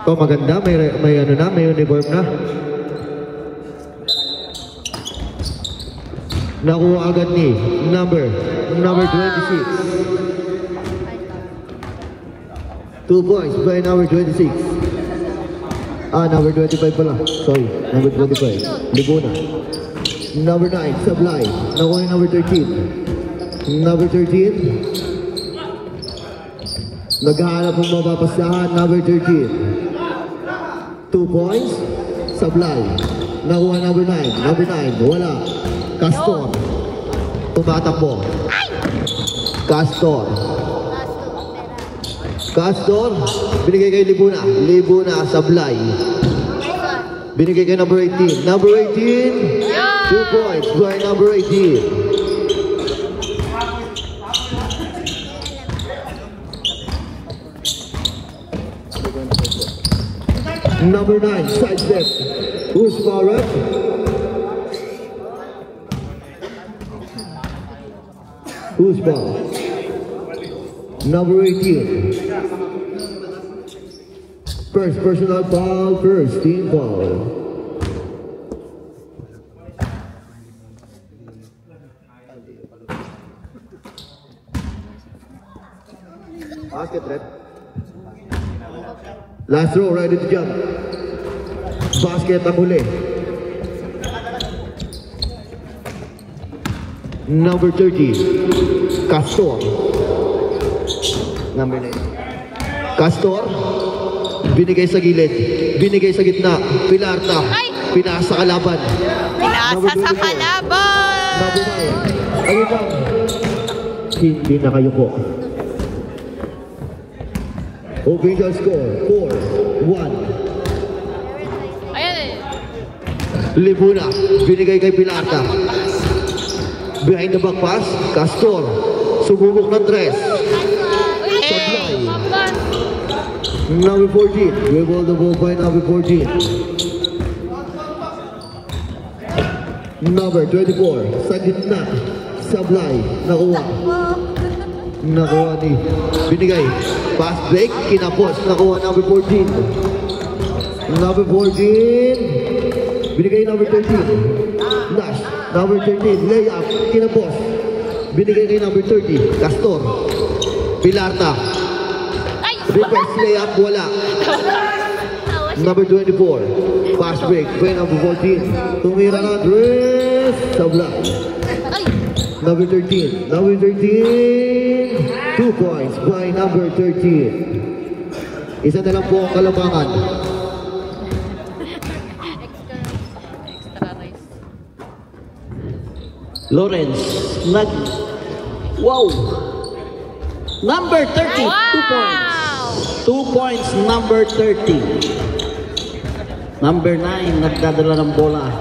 Oh, maganda. May ano na, may uniform na. Nakuha agad ni number 26. 2 points by number 26. Number 25 pala. Sorry, number 25. Libuna. Number 9, Sablay. Nakuha ni number 13. Number 13. Naghahanap ng mapapasahan. Number 13. 2 points. Sablay. Nakuha number 9. Number 9. Wala. Castor. Tumatakbo. Castor. Castor. Binigay kay Libuna. Libuna. Sablay. Binigay kay number 18. Number 18. 2 points by number 18. Number 9, side step. Who's Farad? Who's ball? Number 18. First personal foul, first team foul. Basket red. Last throw, ready to jump. Basket ang huli. Number 30, Castor. Number 9. Castor, binigay sa gilid, binigay sa gitna, Pilarta, pinasa kalaban. Pinasa sa kalaban! Number 9, ayun lang. Hindi na kayo po. Official score, 4-1. Ayan eh. Libuna, binigay kay Pilarta. Behind the back pass, Castor. Sumubok ng tres. Sablay. Number 14, dribble the ball by number 14. Number 24, sa gitna, Sablay. Nakuha. Nakuha ni binigay. Pass break, kinapos. Nakuha number 14. Number 14. Binigay number 13. Dash. Number 13. Layup. Kinapos. Binigay kay number 30. Castor. Pilarta. Reverse layup. Wala. Number 24. Pass break by number 14. Tumira na. Dress. Sablay. Number 13. Number 13. 2 points by number 13. Isa na lang po ang kalabangan. Lawrence. Wow! Number 30. Wow! 2 points. 2 points, number 30. Number 9, nagdadala ng bola.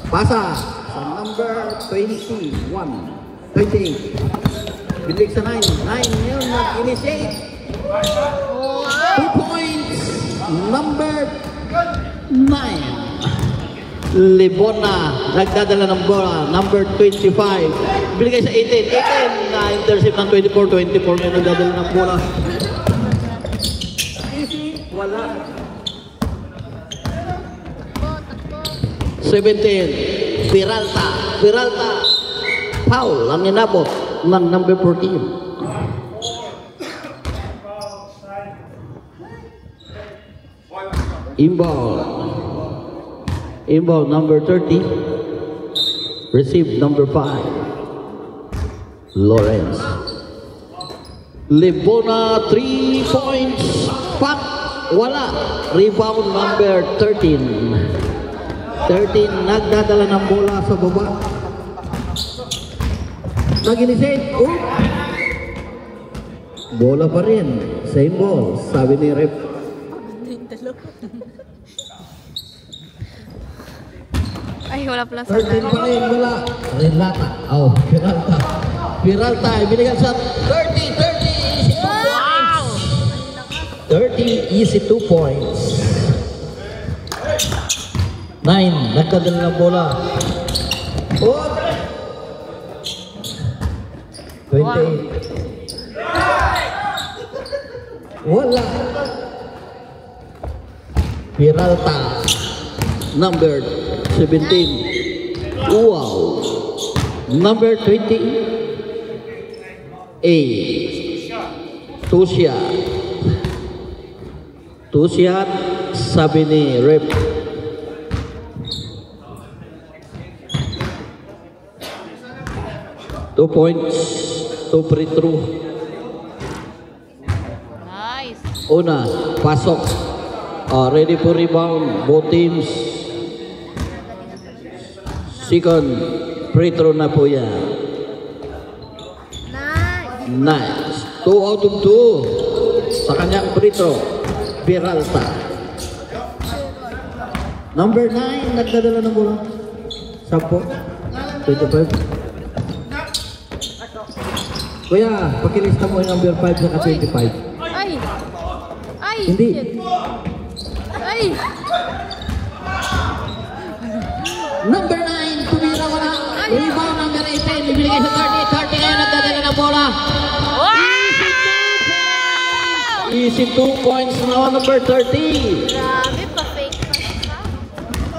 Pasa sa number 21. 28. Bilig sa 9. 9 yun, nag-initiate. 2 points. Number 9. Libona, nagdadala ng bola. Number 25. Biligay sa 18. 18 na intercept ng 24. 24 na nagdadala ng bola. Easy, wala. 17. Peralta. Peralta. Foul ang inabot ng number 14. Inball number 30. Receive number 5. Lawrence. Libona 3 points. Pak. Wala. Rebound number 13. 13 nagdadala ng bola sa baba. Nag-initiate. Bola pa rin. Same ball. Sabi ni ref. Ay, wala pala sa 13 pa rin. Wala. Renata. Oh, Peralta. Peralta. Binigyan sa 30. 30. Easy 2 points. 30. Easy 2 points. 9. Nagdadala ng bola. 28. Wala. Peralta, number 17. Wow. Number 28. Tusia. Tusia, sabi ni Rep. Two points, two free throw. Nice. Una, pasok. Ready for rebound, both teams. Second, free throw na po yan. Nice. 2 out of 2. Sa kanyang free throw, Peralta. Number 9, nagdadala ng bola. 10, 25. Kuya, pakilista mo yung number 5 sa 25. Ay! Ay! Hindi. Shit. Ay! Number 9, tumira wala. Rebound number 18, ibigay sa 30. 30 ngayon, nagdadala ng bola. Easy 2 points now, number 30. Grabe, pa-fake pa.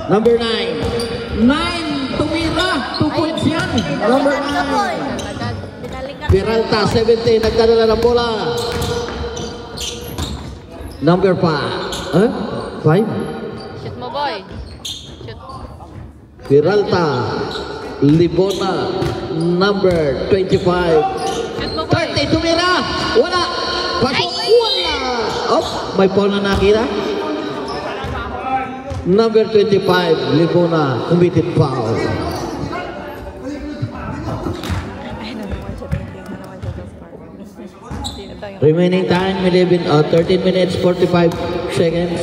Number 9. 9, tumira. 2 points yan. Number 9. Peralta, 17, nagdadala ng bola. Number 5. 5? Shoot mo, boy. Shoot. Peralta, Libona, number 25. Shoot mo, boy. 30, tumira. Wala. Pasok. Wala. Oh, may foul na nakita. Number 25, Libona, committed foul. Remaining time, 13 minutes, 45 seconds.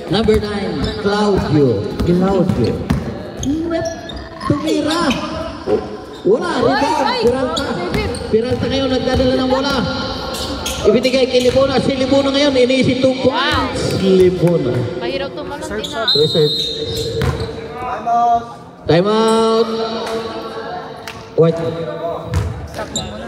Number 9, Claudio. Tumira. Wala, rebound. Peralta. Peralta ngayon, nagdadala ng bola. Ibinigay kay Libona. Si Libona ngayon, inisip 2 points. Libona. Mahirap tumalon din na. Reset. Time out. Wait. Stop mo muna.